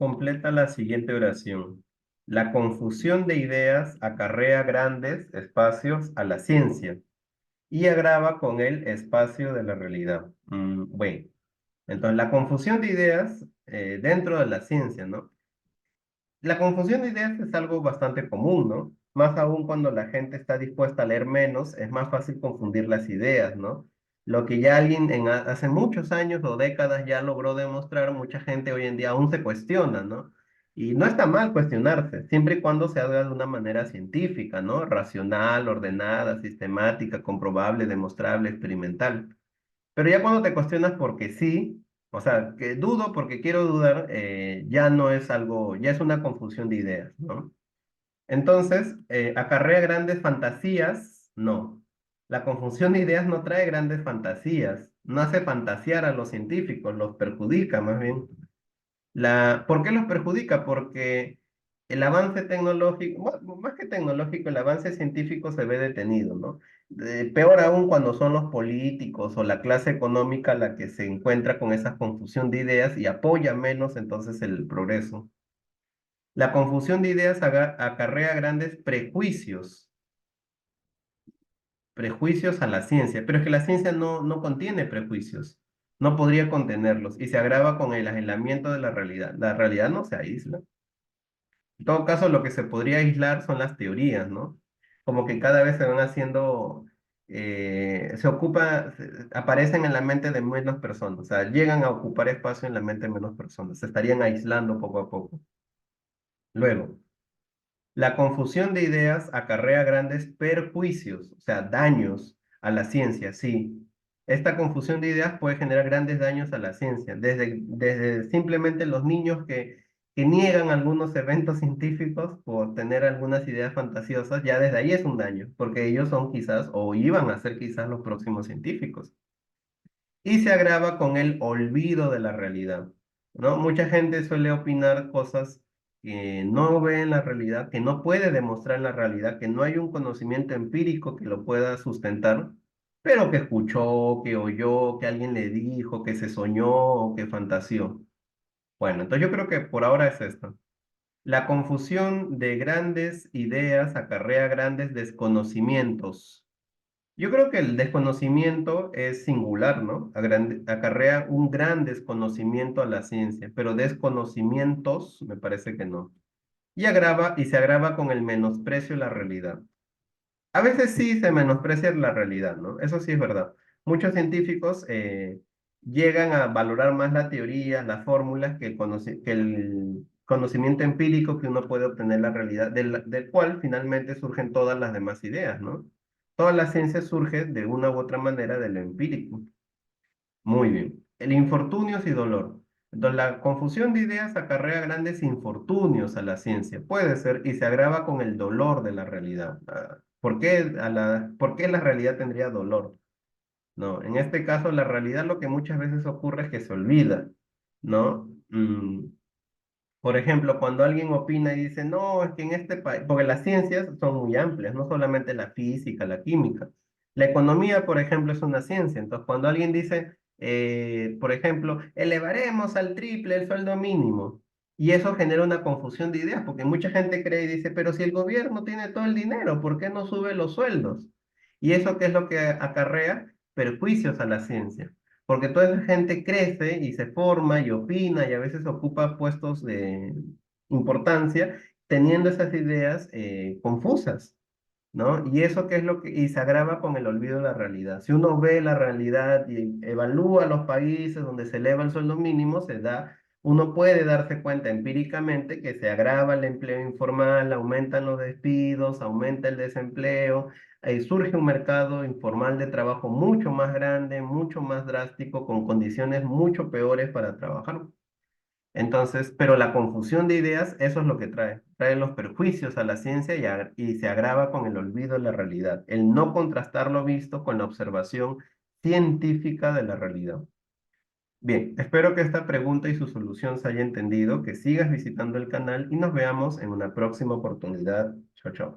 Completa la siguiente oración. La confusión de ideas acarrea grandes espacios a la ciencia y agrava con el espacio de la realidad. Bueno, entonces la confusión de ideas dentro de la ciencia, ¿no? La confusión de ideas es algo bastante común, ¿no? Más aún cuando la gente está dispuesta a leer menos, es más fácil confundir las ideas, ¿no? Lo que ya alguien hace muchos años o décadas ya logró demostrar, mucha gente hoy en día aún se cuestiona, ¿no? Y no está mal cuestionarse, siempre y cuando se haga de una manera científica, ¿no? Racional, ordenada, sistemática, comprobable, demostrable, experimental. Pero ya cuando te cuestionas porque sí, o sea, que dudo porque quiero dudar, ya no es algo, ya es una confusión de ideas, ¿no? Entonces, ¿acarrea grandes fantasías? No. La confusión de ideas no trae grandes fantasías, no hace fantasear a los científicos, los perjudica más bien. ¿Por qué los perjudica? Porque el avance tecnológico, más que tecnológico, el avance científico se ve detenido, ¿no? Peor aún cuando son los políticos o la clase económica la que se encuentra con esa confusión de ideas y apoya menos entonces el progreso. La confusión de ideas acarrea grandes prejuicios a la ciencia, pero es que la ciencia no contiene prejuicios, no podría contenerlos y se agrava con el aislamiento de la realidad. La realidad no se aísla. En todo caso, lo que se podría aislar son las teorías, ¿no? Como que cada vez se van haciendo, aparecen en la mente de menos personas, o sea, llegan a ocupar espacio en la mente de menos personas, se estarían aislando poco a poco. Luego, la confusión de ideas acarrea grandes perjuicios, o sea, daños a la ciencia, sí. Esta confusión de ideas puede generar grandes daños a la ciencia, desde simplemente los niños que niegan algunos eventos científicos por tener algunas ideas fantasiosas, ya desde ahí es un daño, porque ellos son quizás o iban a ser quizás los próximos científicos. Y se agrava con el olvido de la realidad, ¿no? Mucha gente suele opinar cosas que no ve en la realidad, que no puede demostrar en la realidad, que no hay un conocimiento empírico que lo pueda sustentar, pero que escuchó, que oyó, que alguien le dijo, que se soñó o que fantaseó. Bueno, entonces yo creo que por ahora es esto. La confusión de grandes ideas acarrea grandes desconocimientos. Yo creo que el desconocimiento es singular, ¿no? Acarrea un gran desconocimiento a la ciencia, pero desconocimientos me parece que no. Y se agrava con el menosprecio a la realidad. A veces sí se menosprecia la realidad, ¿no? Eso sí es verdad. Muchos científicos llegan a valorar más la teoría, las fórmulas, que el conocimiento empírico que uno puede obtener la realidad, del cual finalmente surgen todas las demás ideas, ¿no? Toda la ciencia surge de una u otra manera de lo empírico. Muy bien. El infortunios y dolor. Entonces, la confusión de ideas acarrea grandes infortunios a la ciencia. Puede ser, y se agrava con el dolor de la realidad. ¿Por qué la realidad tendría dolor? No, en este caso, la realidad lo que muchas veces ocurre es que se olvida, ¿no? Por ejemplo, cuando alguien opina y dice, no, es que en este país, porque las ciencias son muy amplias, no solamente la física, la química. La economía, por ejemplo, es una ciencia. Entonces, cuando alguien dice, por ejemplo, elevaremos al triple el sueldo mínimo, y eso genera una confusión de ideas, porque mucha gente cree y dice, pero si el gobierno tiene todo el dinero, ¿por qué no sube los sueldos? ¿Y eso qué es lo que acarrea? Perjuicios a la ciencia porque toda esa gente crece y se forma y opina y a veces ocupa puestos de importancia teniendo esas ideas confusas, ¿no? Y eso qué es y se agrava con el olvido de la realidad. Si uno ve la realidad y evalúa los países donde se eleva el sueldo mínimo, uno puede darse cuenta empíricamente que se agrava el empleo informal, aumentan los despidos, aumenta el desempleo, surge un mercado informal de trabajo mucho más grande, mucho más drástico, con condiciones mucho peores para trabajar. Entonces, pero la confusión de ideas, eso es lo que trae los perjuicios a la ciencia y se agrava con el olvido de la realidad, el no contrastar lo visto con la observación científica de la realidad. Bien, espero que esta pregunta y su solución se haya entendido, que sigas visitando el canal y nos veamos en una próxima oportunidad. Chao, chao.